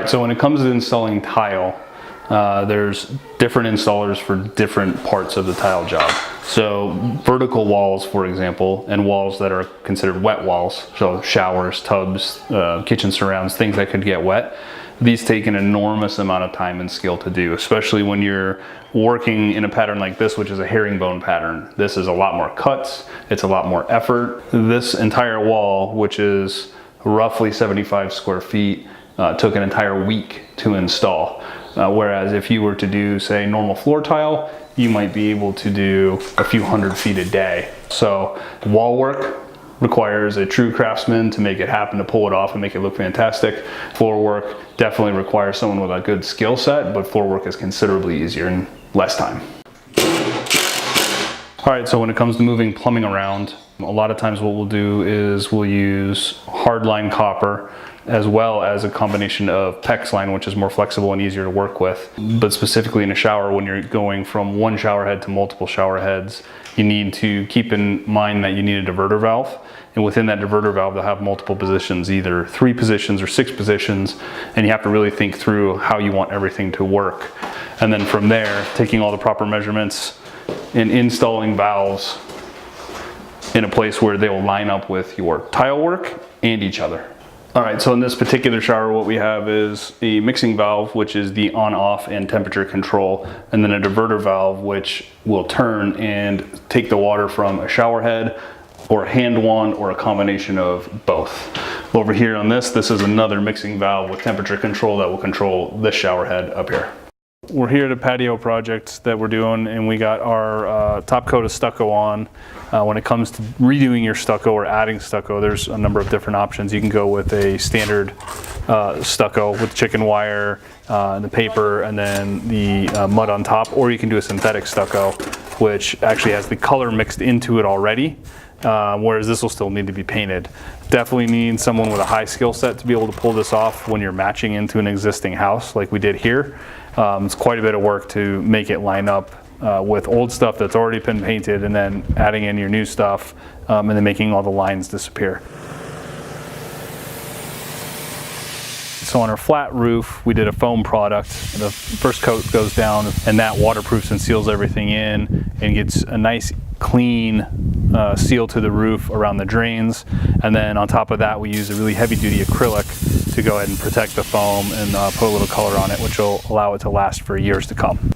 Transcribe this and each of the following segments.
right, so when it comes to installing tile, there's different installers for different parts of the tile job. So vertical walls, for example, and walls that are considered wet walls, so showers, tubs, kitchen surrounds, things that could get wet, these take an enormous amount of time and skill to do, especially when you're working in a pattern like this, which is a herringbone pattern. This is a lot more cuts, it's a lot more effort. This entire wall, which is roughly 75 square feet, took an entire week to install. Whereas if you were to do, say, normal floor tile, you might be able to do a few hundred feet a day. So wall work requires a true craftsman to make it happen, to pull it off and make it look fantastic. Floor work definitely requires someone with a good skill set, but floor work is considerably easier and less time. All right, so when it comes to moving plumbing around, a lot of times what we'll do is we'll use hardline copper as well as a combination of PEX line, which is more flexible and easier to work with. But specifically in a shower, when you're going from one shower head to multiple shower heads, you need to keep in mind that you need a diverter valve. And within that diverter valve, they'll have multiple positions, either 3 positions or 6 positions. And you have to really think through how you want everything to work. And then from there, taking all the proper measurements and installing valves in a place where they will line up with your tile work and each other. All right, so in this particular shower, what we have is a mixing valve, which is the on-off and temperature control, and then a diverter valve, which will turn and take the water from a shower head or a hand wand or a combination of both. Over here on this is another mixing valve with temperature control that will control this shower head up here. We're here at a patio project that we're doing, and we got our top coat of stucco on. When it comes to redoing your stucco or adding stucco, there's a number of different options. You can go with a standard stucco with chicken wire and the paper and then the mud on top, or you can do a synthetic stucco, which actually has the color mixed into it already, whereas this will still need to be painted. Definitely need someone with a high skill set to be able to pull this off when you're matching into an existing house like we did here. It's quite a bit of work to make it line up with old stuff that's already been painted and then adding in your new stuff and then making all the lines disappear. So on our flat roof, we did a foam product. The first coat goes down and that waterproofs and seals everything in and gets a nice clean seal to the roof around the drains. And then on top of that, we use a really heavy duty acrylic to go ahead and protect the foam and put a little color on it, which will allow it to last for years to come.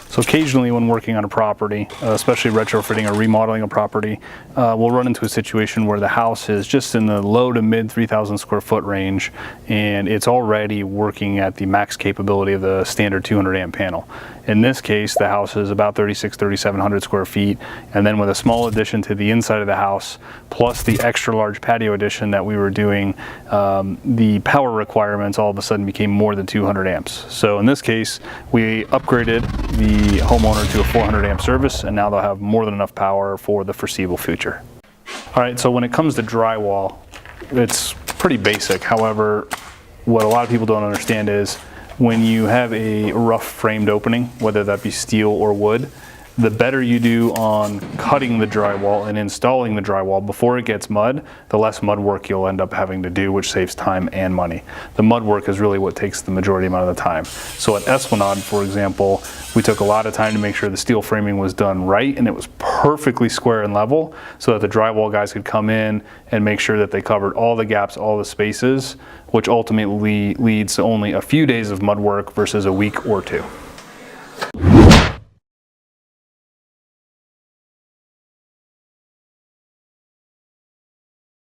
So occasionally when working on a property, especially retrofitting or remodeling a property, we'll run into a situation where the house is just in the low to mid 3,000 square foot range and it's already working at the max capability of the standard 200 amp panel. In this case, the house is about 3,700 square feet, and then with a small addition to the inside of the house, plus the extra large patio addition that we were doing, the power requirements all of a sudden became more than 200 amps. So in this case, we upgraded the homeowner to a 400 amp service, and now they'll have more than enough power for the foreseeable future. All right, so when it comes to drywall, it's pretty basic. However, what a lot of people don't understand is when you have a rough framed opening, whether that be steel or wood, the better you do on cutting the drywall and installing the drywall before it gets mud, the less mud work you'll end up having to do, which saves time and money. The mud work is really what takes the majority amount of the time. So at Esplanade, for example, we took a lot of time to make sure the steel framing was done right and it was perfectly square and level so that the drywall guys could come in and make sure that they covered all the gaps, all the spaces, which ultimately leads to only a few days of mud work versus a week or 2.